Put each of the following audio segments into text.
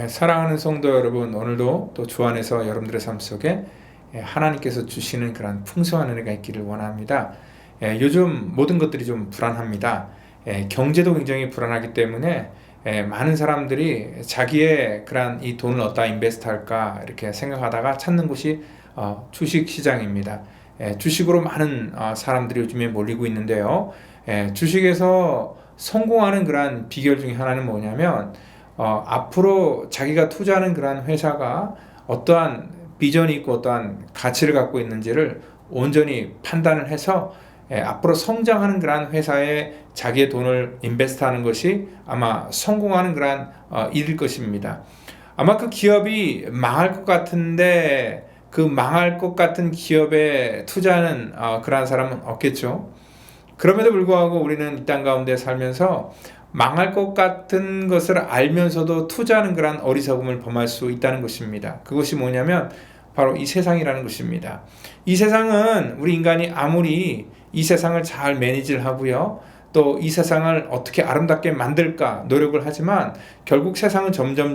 사랑하는 성도 여러분, 오늘도 또 주 안에서 여러분들의 삶 속에 하나님께서 주시는 그런 풍성한 은혜가 있기를 원합니다. 요즘 모든 것들이 좀 불안합니다. 경제도 굉장히 불안하기 때문에 많은 사람들이 자기의 그런 이 돈을 어디다 인베스트 할까 이렇게 생각하다가 찾는 곳이 주식 시장입니다. 주식으로 많은 사람들이 요즘에 몰리고 있는데요. 주식에서 성공하는 그런 비결 중에 하나는 뭐냐면 앞으로 자기가 투자하는 그런 회사가 어떠한 비전이 있고 어떠한 가치를 갖고 있는지를 온전히 판단을 해서 앞으로 성장하는 그런 회사에 자기의 돈을 인베스트하는 것이 아마 성공하는 그런 일일 것입니다. 아마 그 기업이 망할 것 같은데 그 망할 것 같은 기업에 투자하는 그런 사람은 없겠죠. 그럼에도 불구하고 우리는 이 땅 가운데 살면서 망할 것 같은 것을 알면서도 투자하는 그런 어리석음을 범할 수 있다는 것입니다. 그것이 뭐냐면 바로 이 세상이라는 것입니다. 이 세상은 우리 인간이 아무리 이 세상을 잘 매니지를 하고요, 또 이 세상을 어떻게 아름답게 만들까 노력을 하지만 결국 세상은 점점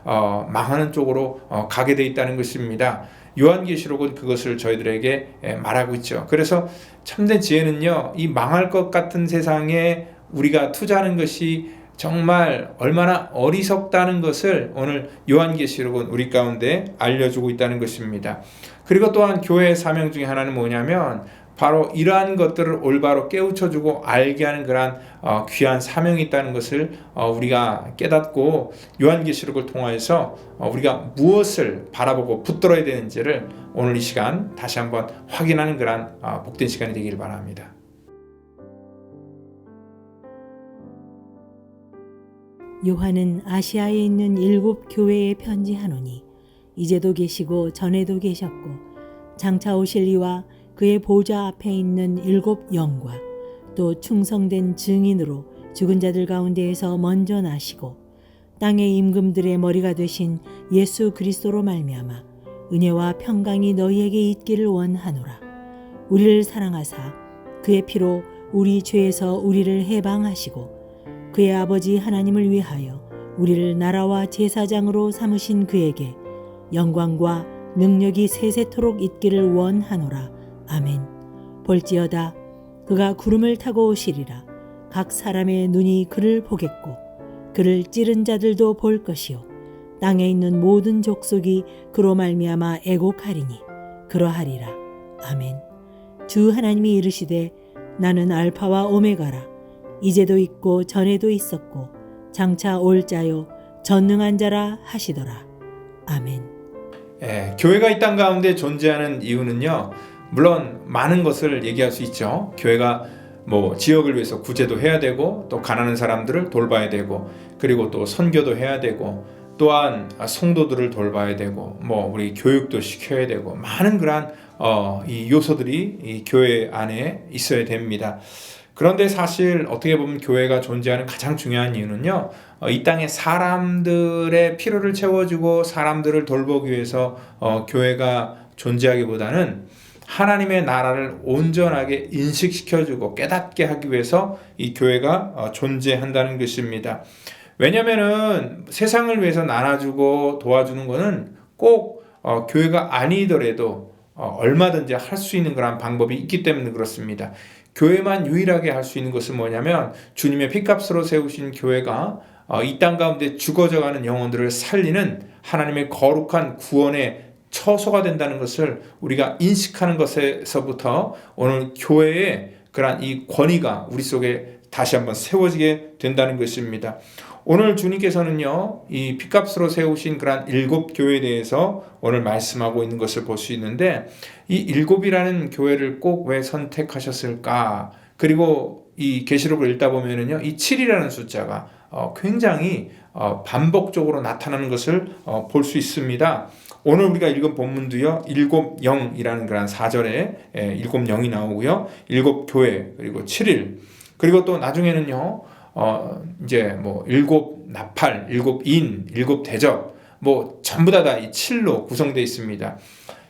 망하는 쪽으로 가게 돼 있다는 것입니다. 요한계시록은 그것을 저희들에게 말하고 있죠. 그래서 참된 지혜는요, 이 망할 것 같은 세상에 우리가 투자하는 것이 정말 얼마나 어리석다는 것을 오늘 요한계시록은 우리 가운데 알려주고 있다는 것입니다. 그리고 또한 교회의 사명 중에 하나는 뭐냐면 바로 이러한 것들을 올바로 깨우쳐주고 알게 하는 그러한 귀한 사명이 있다는 것을 우리가 깨닫고 요한계시록을 통하여서 우리가 무엇을 바라보고 붙들어야 되는지를 오늘 이 시간 다시 한번 확인하는 그러한 복된 시간이 되기를 바랍니다. 요한은 아시아에 있는 7 교회에 편지하노니 이제도 계시고 전에도 계셨고 장차 오실 이와 그의 보좌 앞에 있는 7 영과 또 충성된 증인으로 죽은 자들 가운데에서 먼저 나시고 땅의 임금들의 머리가 되신 예수 그리스도로 말미암아 은혜와 평강이 너희에게 있기를 원하노라. 우리를 사랑하사 그의 피로 우리 죄에서 우리를 해방하시고 그의 아버지 하나님을 위하여 우리를 나라와 제사장으로 삼으신 그에게 영광과 능력이 세세토록 있기를 원하노라. 아멘. 볼지어다 그가 구름을 타고 오시리라. 각 사람의 눈이 그를 보겠고 그를 찌른 자들도 볼 것이요 땅에 있는 모든 족속이 그로 말미암아 애곡하리니 그러하리라. 아멘. 주 하나님이 이르시되 나는 알파와 오메가라. 이제도 있고 전에도 있었고 장차 올 자요 전능한 자라 하시더라. 아멘. 교회가 이 땅 가운데 존재하는 이유는요, 물론 많은 것을 얘기할 수 있죠. 교회가 지역을 위해서 구제도 해야 되고 또 가난한 사람들을 돌봐야 되고 그리고 또 선교도 해야 되고 또한 성도들을 돌봐야 되고 우리 교육도 시켜야 되고 많은 그러한 이 요소들이 이 교회 안에 있어야 됩니다. 그런데 사실 어떻게 보면 교회가 존재하는 가장 중요한 이유는요, 이 땅에 사람들의 필요를 채워주고 사람들을 돌보기 위해서 교회가 존재하기보다는 하나님의 나라를 온전하게 인식시켜주고 깨닫게 하기 위해서 이 교회가 존재한다는 것입니다. 왜냐면은 세상을 위해서 나눠주고 도와주는 것은 꼭 교회가 아니더라도 얼마든지 할 수 있는 그런 방법이 있기 때문에 그렇습니다. 교회만 유일하게 할 수 있는 것은 뭐냐면 주님의 피값으로 세우신 교회가 이 땅 가운데 죽어져가는 영혼들을 살리는 하나님의 거룩한 구원의 처소가 된다는 것을 우리가 인식하는 것에서부터 오늘 교회의 그러한 이 권위가 우리 속에 다시 한번 세워지게 된다는 것입니다. 오늘 주님께서는요, 이 피값으로 세우신 그러한 7 교회에 대해서 오늘 말씀하고 있는 것을 볼 수 있는데 이 7이라는 교회를 꼭 왜 선택하셨을까? 그리고 이 계시록을 읽다 보면은요, 이 7이라는 숫자가 굉장히 반복적으로 나타나는 것을 볼 수 있습니다. 오늘 우리가 읽은 본문도요, 7 영이라는 그런 4절에 7 영이 나오고요, 7 교회 그리고 7일 그리고 또 나중에는요, 이제 7 나팔, 7 인, 7 대접 전부 다 이 7로 구성되어 있습니다.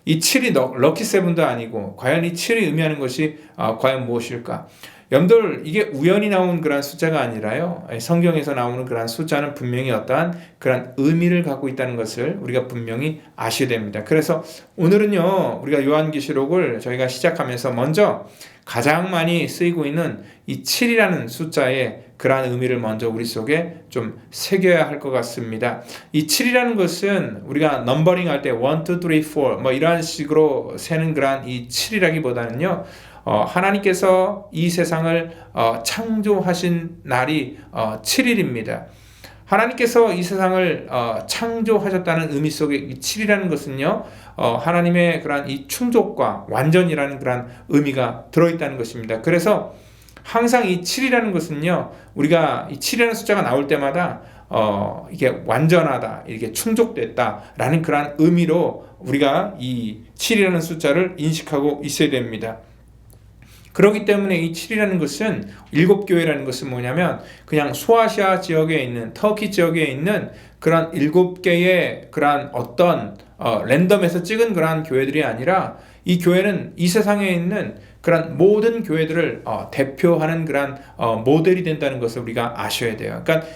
이 7이 럭키 세븐도 아니고 과연 이 7이 의미하는 것이 과연 무엇일까? 여러분들 이게 우연히 나온 그런 숫자가 아니라요. 성경에서 나오는 그런 숫자는 분명히 어떠한 그런 의미를 갖고 있다는 것을 우리가 분명히 아셔야 됩니다. 그래서 오늘은요. 우리가 요한계시록을 저희가 시작하면서 먼저 가장 많이 쓰이고 있는 이 7이라는 숫자의 그러한 의미를 먼저 우리 속에 좀 새겨야 할 것 같습니다. 이 7이라는 것은 우리가 넘버링 할 때 1, 2, 3, 4 뭐 이러한 식으로 세는 그러한 이 7이라기보다는요. 하나님께서 이 세상을 창조하신 날이 7일입니다. 하나님께서 이 세상을 창조하셨다는 의미 속에 이 7이라는 것은요. 하나님의 그러한 이 충족과 완전이라는 그러한 의미가 들어있다는 것입니다. 그래서 항상 이 7이라는 것은요. 우리가 이 7이라는 숫자가 나올 때마다 이게 완전하다, 이렇게 충족됐다라는 그러한 의미로 우리가 이 7이라는 숫자를 인식하고 있어야 됩니다. 그렇기 때문에 이 7이라는 것은 7교회라는 것은 뭐냐면 그냥 소아시아 지역에 있는 터키 지역에 있는 그런 7개의 그런 어떤 랜덤에서 찍은 그런 교회들이 아니라 이 교회는 이 세상에 있는 그런 모든 교회들을 대표하는 그런 모델이 된다는 것을 우리가 아셔야 돼요. 그러니까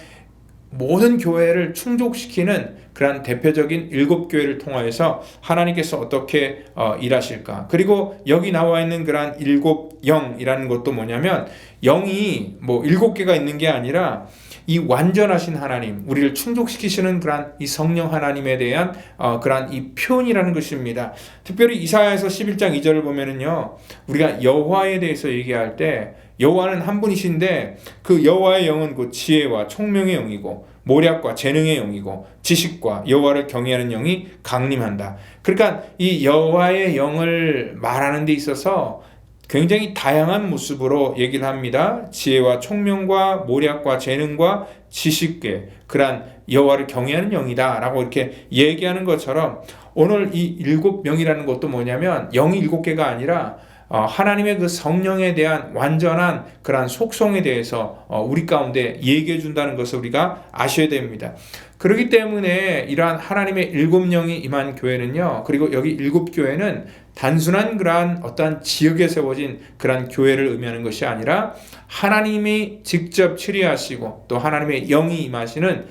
모든 교회를 충족시키는 그런 대표적인 7교회를 통하여서 하나님께서 어떻게 일하실까. 그리고 여기 나와 있는 그런 7영이라는 것도 뭐냐면 0이 뭐 7개가 있는 게 아니라 이 완전하신 하나님, 우리를 충족시키시는 그런 이 성령 하나님에 대한 그런 이 표현이라는 것입니다. 특별히 이사야에서 11장 2절을 보면은요, 우리가 여호와에 대해서 얘기할 때 여호와는 한 분이신데 그 여호와의 영은 곧 지혜와 총명의 영이고 모략과 재능의 영이고 지식과 여호와를 경외하는 영이 강림한다. 그러니까 이 여호와의 영을 말하는 데 있어서 굉장히 다양한 모습으로 얘기를 합니다. 지혜와 총명과 모략과 재능과 지식의 그러한 여호와를 경외하는 영이다 라고 이렇게 얘기하는 것처럼 오늘 이 7명이라는 것도 뭐냐면 영이 7개가 아니라 하나님의 그 성령에 대한 완전한 그러한 속성에 대해서 우리 가운데 얘기해 준다는 것을 우리가 아셔야 됩니다. 그렇기 때문에 이러한 하나님의 7영이 임한 교회는요, 그리고 여기 7교회는 단순한 그러한 어떠한 지역에 세워진 그러한 교회를 의미하는 것이 아니라 하나님이 직접 치리하시고 또 하나님의 영이 임하시는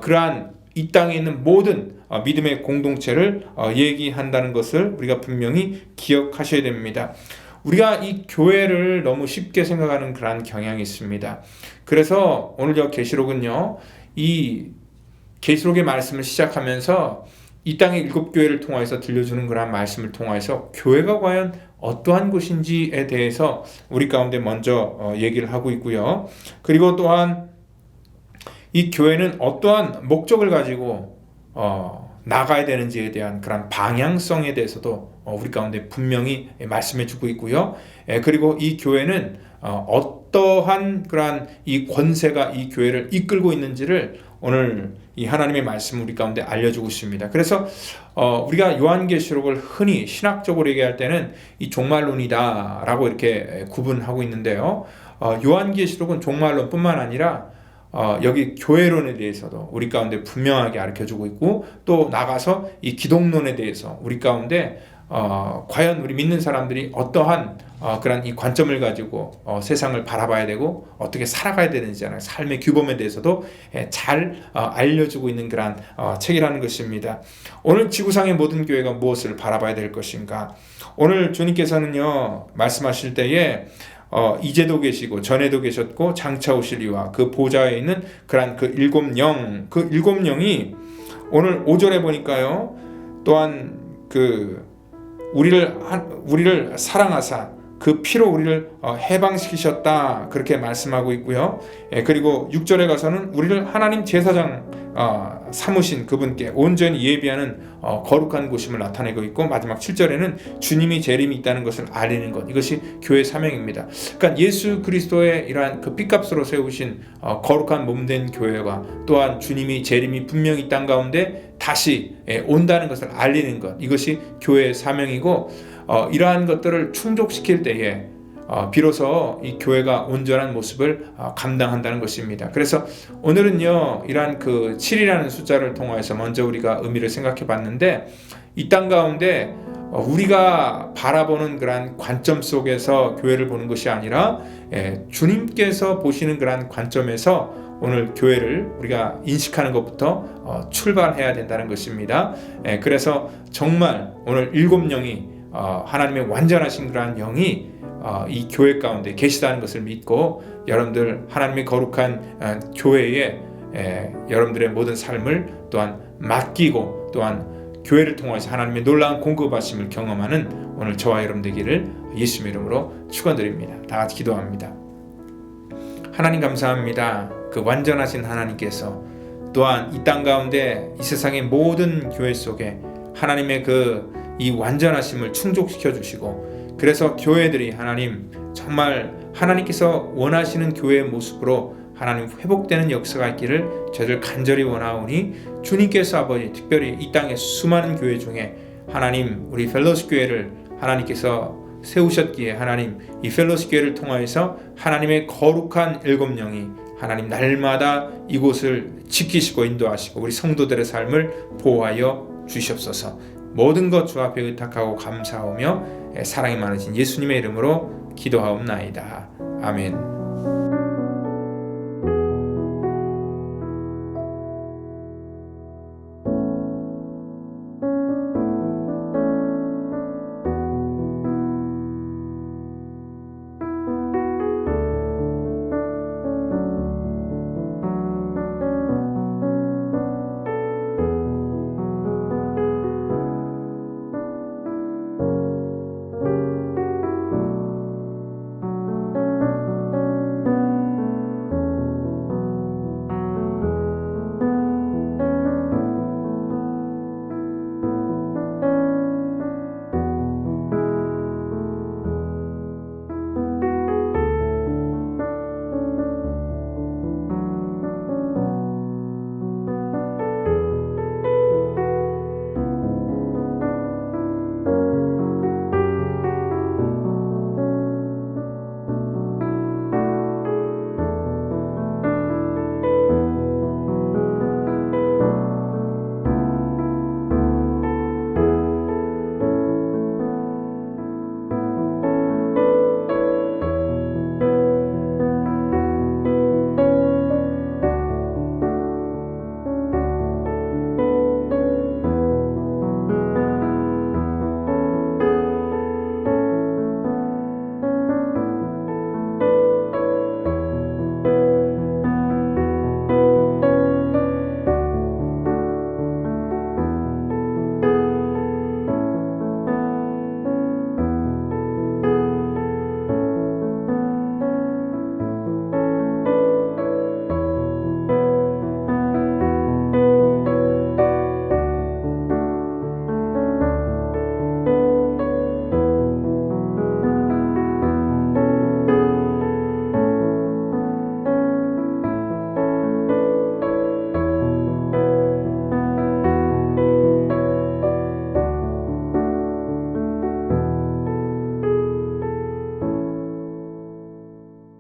그러한 이 땅에 있는 모든 믿음의 공동체를 얘기한다는 것을 우리가 분명히 기억하셔야 됩니다. 우리가 이 교회를 너무 쉽게 생각하는 그러한 경향이 있습니다. 그래서 오늘 저 계시록은요, 이 계시록의 말씀을 시작하면서 이 땅의 7교회를 통해서 들려주는 그러한 말씀을 통해서 교회가 과연 어떠한 곳인지에 대해서 우리 가운데 먼저 얘기를 하고 있고요. 그리고 또한 이 교회는 어떠한 목적을 가지고 나가야 되는지에 대한 그런 방향성에 대해서도 우리 가운데 분명히 말씀해 주고 있고요. 그리고 이 교회는 어떠한 그러한 이 권세가 이 교회를 이끌고 있는지를 오늘 이 하나님의 말씀 우리 가운데 알려주고 있습니다. 그래서 우리가 요한계시록을 흔히 신학적으로 얘기할 때는 이 종말론이다라고 이렇게 구분하고 있는데요. 요한계시록은 종말론뿐만 아니라 여기 교회론에 대해서도 우리 가운데 분명하게 가르쳐주고 있고 또 나가서 이 기독론에 대해서 우리 가운데 과연 우리 믿는 사람들이 어떠한 그런 이 관점을 가지고 세상을 바라봐야 되고 어떻게 살아가야 되는지 삶의 규범에 대해서도 잘 알려주고 있는 그런 책이라는 것입니다. 오늘 지구상의 모든 교회가 무엇을 바라봐야 될 것인가? 오늘 주님께서는요 말씀하실 때에 이제도 계시고 전에도 계셨고 장차 오실 이와 그 보좌에 있는 그런 그 7영, 그 7영이 오늘 5절에 보니까요 또한 그 우리를 사랑하사 그 피로 우리를 해방시키셨다 그렇게 말씀하고 있고요. 그리고 6절에 가서는 우리를 하나님 제사장 삼으신 그분께 온전히 예비하는 거룩한 곳임을 나타내고 있고 마지막 7절에는 주님이 재림이 있다는 것을 알리는 것, 이것이 교회 사명입니다. 그러니까 예수 그리스도의 이러한 그 핏값으로 세우신 거룩한 몸된 교회와 또한 주님이 재림이 분명히 땅 가운데 다시 온다는 것을 알리는 것, 이것이 교회의 사명이고 이러한 것들을 충족시킬 때에 비로소 이 교회가 온전한 모습을 감당한다는 것입니다. 그래서 오늘은요 이러한 그 7이라는 숫자를 통해서 먼저 우리가 의미를 생각해 봤는데 이 땅 가운데 우리가 바라보는 그러한 관점 속에서 교회를 보는 것이 아니라 주님께서 보시는 그러한 관점에서 오늘 교회를 우리가 인식하는 것부터 출발해야 된다는 것입니다. 그래서 정말 오늘 7영이 하나님의 완전하신 그러한 영이 이 교회 가운데 계시다는 것을 믿고 여러분들 하나님의 거룩한 교회에 여러분들의 모든 삶을 또한 맡기고 또한 교회를 통해서 하나님의 놀라운 공급하심을 경험하는 오늘 저와 여러분 되기를 예수님의 이름으로 축원드립니다. 다 같이 기도합니다. 하나님 감사합니다. 그 완전하신 하나님께서 또한 이 땅 가운데 이 세상의 모든 교회 속에 하나님의 이 완전하심을 충족시켜 주시고 그래서 교회들이 하나님 정말 하나님께서 원하시는 교회의 모습으로 하나님 회복되는 역사가 있기를 저희들 간절히 원하오니 주님께서 아버지 특별히 이 땅의 수많은 교회 중에 하나님 우리 펠로시 교회를 하나님께서 세우셨기에 하나님 이 펠로시 교회를 통하여서 하나님의 거룩한 7영이 하나님 날마다 이곳을 지키시고 인도하시고 우리 성도들의 삶을 보호하여 주시옵소서. 모든 것 주 앞에 의탁하고 감사하며 사랑이 많으신 예수님의 이름으로 기도하옵나이다. 아멘.